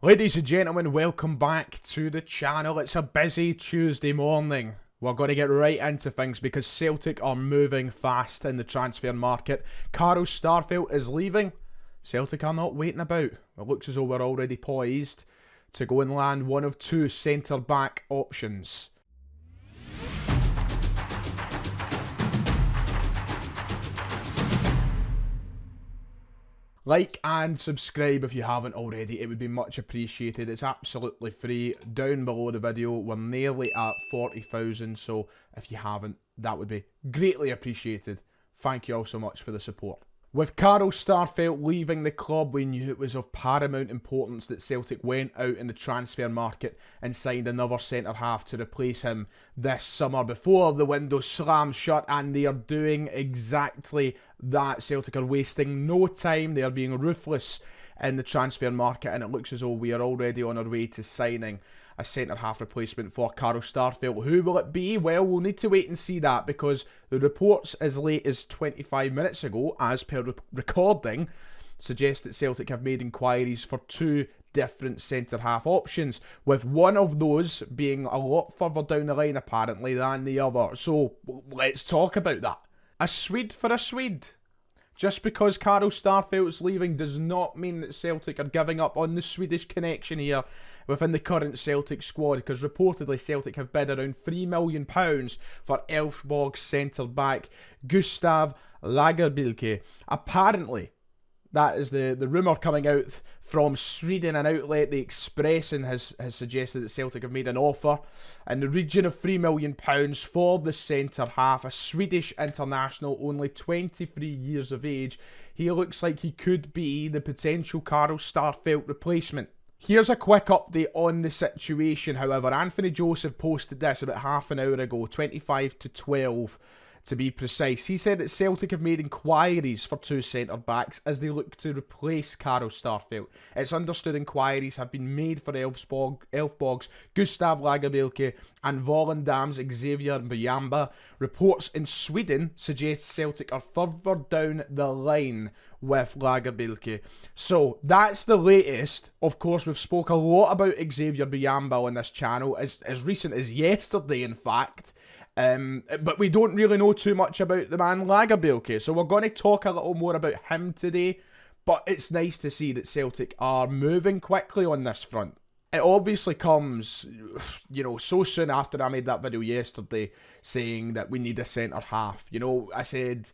Ladies and gentlemen, welcome back to the channel. It's a busy Tuesday morning. We're going to get right into things because Celtic are moving fast in the transfer market. Carl Starfelt is leaving. Celtic are not waiting about. It looks as though we're already poised to go and land one of two centre-back options. Like and subscribe if you haven't already, it would be much appreciated. It's absolutely free. Down below the video, we're nearly at 40,000, so if you haven't, that would be greatly appreciated. Thank you all so much for the support. With Carl Starfelt leaving the club, we knew it was of paramount importance that Celtic went out in the transfer market and signed another centre-half to replace him this summer before the window slams shut, and they are doing exactly that. Celtic are wasting no time. They are being ruthless in the transfer market, and it looks as though we are already on our way to signing a centre-half replacement for Carl Starfelt. Who will it be? Well, we'll need to wait and see that, because the reports as late as 25 minutes ago, as per recording, suggest that Celtic have made inquiries for two different centre-half options, with one of those being a lot further down the line apparently than the other. So let's talk about that. A Swede for a Swede. Just because Carl Starfelt's leaving does not mean that Celtic are giving up on the Swedish connection here within the current Celtic squad, because reportedly Celtic have bid around £3 million for Elfsborg centre-back Gustav Lagerbielke. Apparently, that is the rumour coming out from Sweden. An outlet, the Expressen, has suggested that Celtic have made an offer in the region of £3 million for the centre-half, a Swedish international, only 23 years of age. He looks like he could be the potential Carl Starfelt replacement. Here's a quick update on the situation, however. Anthony Joseph posted this about half an hour ago, 25 to 12 to be precise. He said that Celtic have made inquiries for two centre-backs as they look to replace Carl Starfelt. It's understood inquiries have been made for Elfsborg's Gustav Lagerbielke and Volendam's Xavier Bujamba. Reports in Sweden suggest Celtic are further down the line with Lagerbielke. So that's the latest. Of course, we've spoke a lot about Xavier Bujamba on this channel, as recent as yesterday, in fact. But we don't really know too much about the man Lagerbielke, so we're going to talk a little more about him today. But it's nice to see that Celtic are moving quickly on this front. It obviously comes, so soon after I made that video yesterday saying that we need a centre-half. I said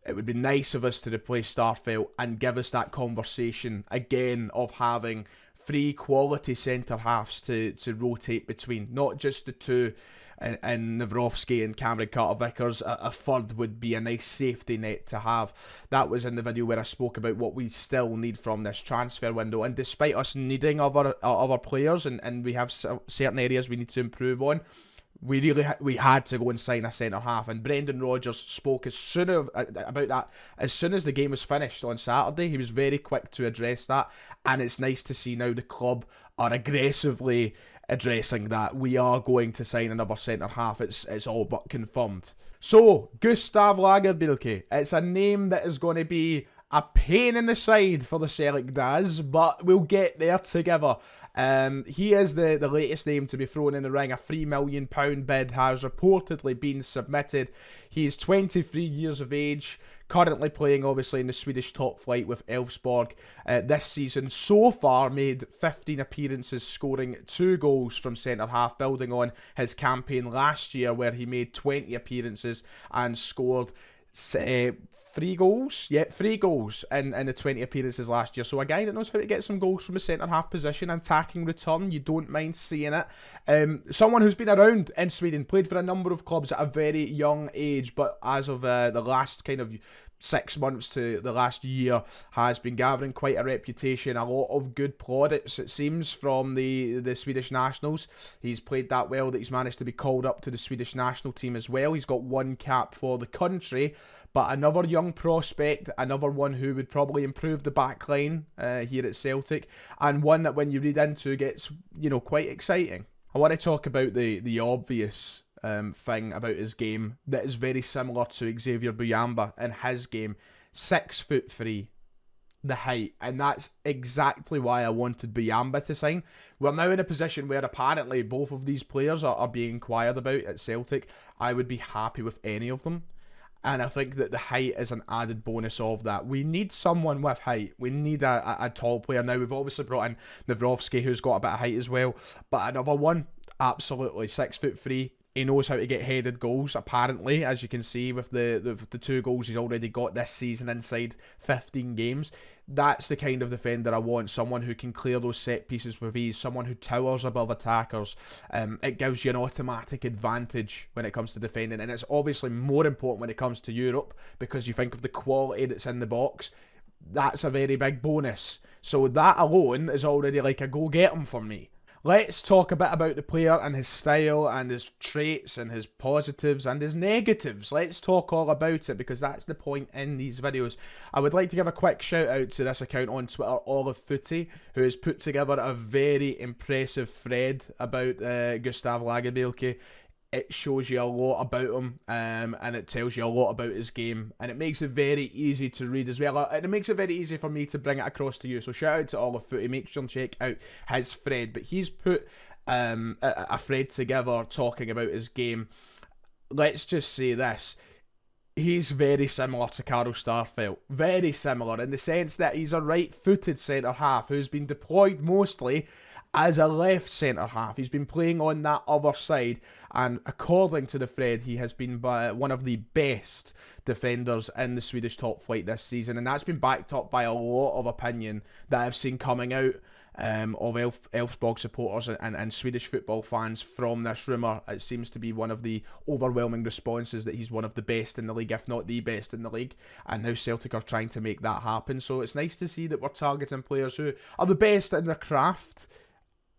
it would be nice of us to replace Starfelt and give us that conversation again of having three quality centre-halves to rotate between, not just the two and Nawrowski and Cameron Carter-Vickers. A third would be a nice safety net to have. That was in the video where I spoke about what we still need from this transfer window, and despite us needing other players and we have certain areas we need to improve on, we had to go and sign a centre-half. And Brendan Rodgers spoke about that as soon as the game was finished on Saturday. He was very quick to address that, and it's nice to see now the club are aggressively addressing that. We are going to sign another centre-half. It's all but confirmed. So, Gustav Lagerbielke. It's a name that is going to be a pain in the side for the Celtic Daz, but we'll get there together. He is the latest name to be thrown in the ring. A £3 million bid has reportedly been submitted. He is 23 years of age, currently playing obviously in the Swedish top flight with Elfsborg. This season so far made 15 appearances, scoring 2 goals from centre-half, building on his campaign last year where he made 20 appearances and scored 3 goals? Yeah, 3 goals in the 20 appearances last year. So a guy that knows how to get some goals from a centre-half position and attacking return, you don't mind seeing it. Someone who's been around in Sweden, played for a number of clubs at a very young age, but as of the last kind of 6 months to the last year, has been gathering quite a reputation. A lot of good plaudits, it seems, from the Swedish nationals. He's played that well that he's managed to be called up to the Swedish national team as well. He's got 1 cap for the country, but another young prospect, another one who would probably improve the back line here at Celtic, and one that when you read into gets, quite exciting. I want to talk about the obvious thing about his game that is very similar to Xavier Bujamba in his game. 6'3", the height, and that's exactly why I wanted Biyamba to sign. We're now in a position where apparently both of these players are being inquired about at Celtic. I would be happy with any of them. And I think that the height is an added bonus of that. We need someone with height. We need a tall player. Now, we've obviously brought in Navrowski, who's got a bit of height as well. But another one, absolutely 6'3". He knows how to get headed goals, apparently, as you can see with the 2 goals he's already got this season inside 15 games. That's the kind of defender I want, someone who can clear those set pieces with ease, someone who towers above attackers. It gives you an automatic advantage when it comes to defending, and it's obviously more important when it comes to Europe, because you think of the quality that's in the box. That's a very big bonus. So that alone is already like a go-get-'em for me. Let's talk a bit about the player and his style and his traits and his positives and his negatives. Let's talk all about it, because that's the point in these videos. I would like to give a quick shout out to this account on Twitter, Olive Footy, who has put together a very impressive thread about Gustav Lagerbielke. It shows you a lot about him, and it tells you a lot about his game, and it makes it very easy to read as well, and it makes it very easy for me to bring it across to you. So shout out to Olive Footy, make sure and check out his thread. But he's put a thread together talking about his game. Let's just say this: he's very similar to Carl Starfelt, very similar in the sense that he's a right-footed centre-half who's been deployed mostly as a left centre-half. He's been playing on that other side, and according to the thread, he has been one of the best defenders in the Swedish top flight this season, and that's been backed up by a lot of opinion that I've seen coming out of Elfsborg supporters and Swedish football fans from this rumour. It seems to be one of the overwhelming responses that he's one of the best in the league, if not the best in the league, and now Celtic are trying to make that happen. So it's nice to see that we're targeting players who are the best in their craft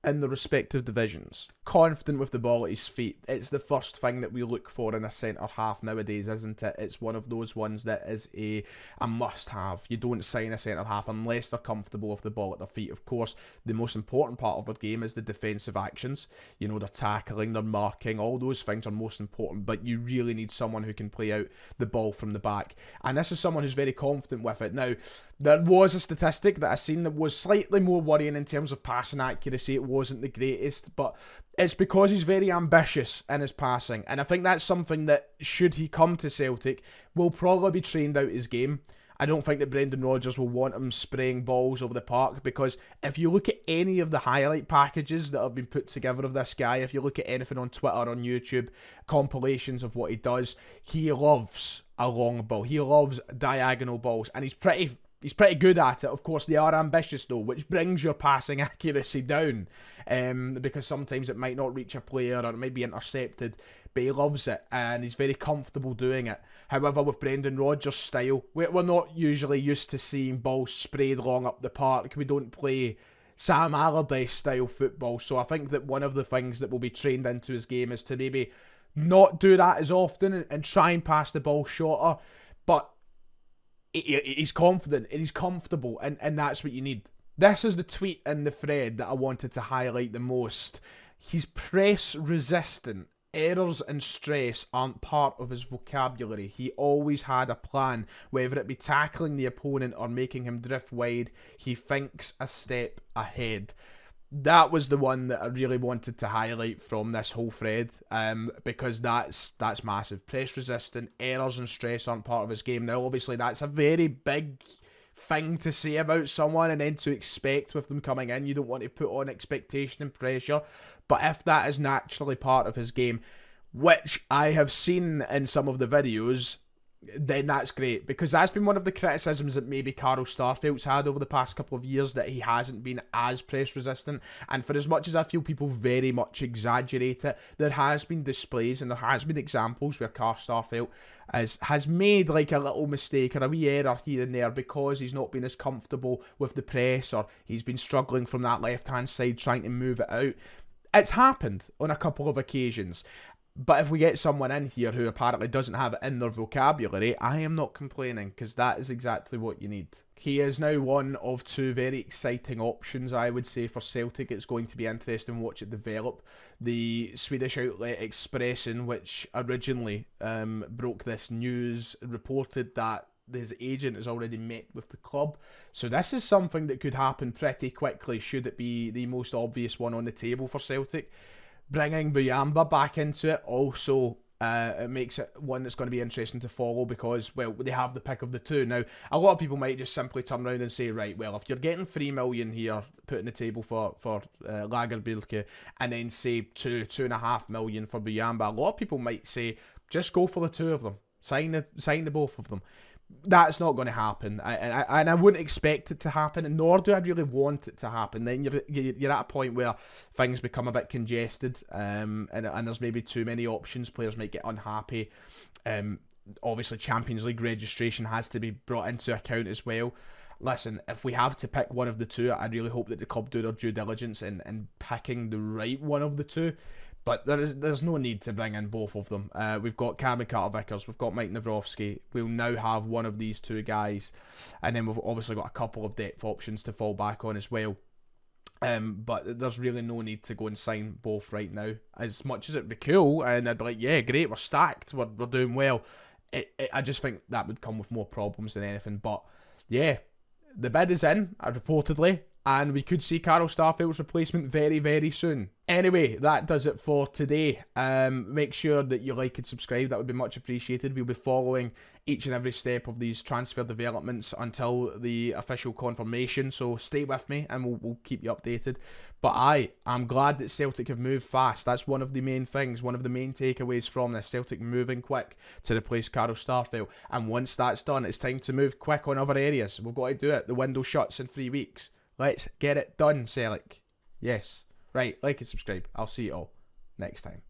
in the respective divisions. Confident with the ball at his feet. It's the first thing that we look for in a centre-half nowadays, isn't it? It's one of those ones that is a must-have. You don't sign a centre-half unless they're comfortable with the ball at their feet. Of course, the most important part of their game is the defensive actions. You know, their tackling, their marking, all those things are most important, but you really need someone who can play out the ball from the back. And this is someone who's very confident with it. Now, there was a statistic that I seen that was slightly more worrying in terms of passing accuracy. It wasn't the greatest, but it's because he's very ambitious in his passing. And I think that's something that, should he come to Celtic, will probably be trained out his game. I don't think that Brendan Rodgers will want him spraying balls over the park, because if you look at any of the highlight packages that have been put together of this guy, if you look at anything on Twitter, on YouTube, compilations of what he does, he loves a long ball. He loves diagonal balls, and he's pretty good at it. Of course, they are ambitious though, which brings your passing accuracy down, because sometimes it might not reach a player or it might be intercepted, but he loves it and he's very comfortable doing it. However, with Brendan Rodgers' style, we're not usually used to seeing balls sprayed long up the park. We don't play Sam Allardyce style football, so I think that one of the things that will be trained into his game is to maybe not do that as often and try and pass the ball shorter, but he's confident and he's comfortable, and that's what you need. This is the tweet in the thread that I wanted to highlight the most. He's press resistant. Errors and stress aren't part of his vocabulary. He always had a plan, whether it be tackling the opponent or making him drift wide. He thinks a step ahead. That was the one that I really wanted to highlight from this whole thread, because that's massive. Press resistant, errors and stress aren't part of his game. Now, obviously, that's a very big thing to say about someone and then to expect with them coming in. You don't want to put on expectation and pressure, but if that is naturally part of his game, which I have seen in some of the videos, then that's great, because that's been one of the criticisms that maybe Carl Starfelt's had over the past couple of years, that he hasn't been as press resistant. And for as much as I feel people very much exaggerate it, there has been displays and there has been examples where Carl Starfelt has made like a little mistake or a wee error here and there because he's not been as comfortable with the press, or he's been struggling from that left hand side trying to move it out. It's happened on a couple of occasions. But if we get someone in here who apparently doesn't have it in their vocabulary, I am not complaining, because that is exactly what you need. He is now one of two very exciting options, I would say, for Celtic. It's going to be interesting to watch it develop. The Swedish outlet Expressen, which originally broke this news, reported that his agent has already met with the club. So this is something that could happen pretty quickly, should it be the most obvious one on the table for Celtic. Bringing Buyamba back into it also, it makes it one that's going to be interesting to follow, because, well, they have the pick of the two. Now, a lot of people might just simply turn around and say, right, well, if you're getting 3 million here put on the table for Lagerbielke, and then say 2.5 million for Buyamba, a lot of people might say, just go for the two of them. Sign the both of them. That's not going to happen, and I wouldn't expect it to happen, and nor do I really want it to happen. Then you're at a point where things become a bit congested, and there's maybe too many options. Players might get unhappy. Obviously, Champions League registration has to be brought into account as well. Listen, if we have to pick one of the two, I really hope that the club do their due diligence in picking the right one of the two. But there's no need to bring in both of them. We've got Cammy Carter-Vickers, we've got Mike Nawrowski. We'll now have one of these two guys. And then we've obviously got a couple of depth options to fall back on as well. But there's really no need to go and sign both right now. As much as it'd be cool, and I'd be like, yeah, great, we're stacked, we're doing well. I just think that would come with more problems than anything. But yeah, the bid is in, reportedly. And we could see Carl Starfelt's replacement very, very soon. Anyway, that does it for today. Make sure that you like and subscribe. That would be much appreciated. We'll be following each and every step of these transfer developments until the official confirmation. So stay with me and we'll keep you updated. But I'm glad that Celtic have moved fast. That's one of the main things, one of the main takeaways from this. Celtic moving quick to replace Carl Starfelt. And once that's done, it's time to move quick on other areas. We've got to do it. The window shuts in 3 weeks. Let's get it done, Celtic. Yes. Right, like and subscribe. I'll see you all next time.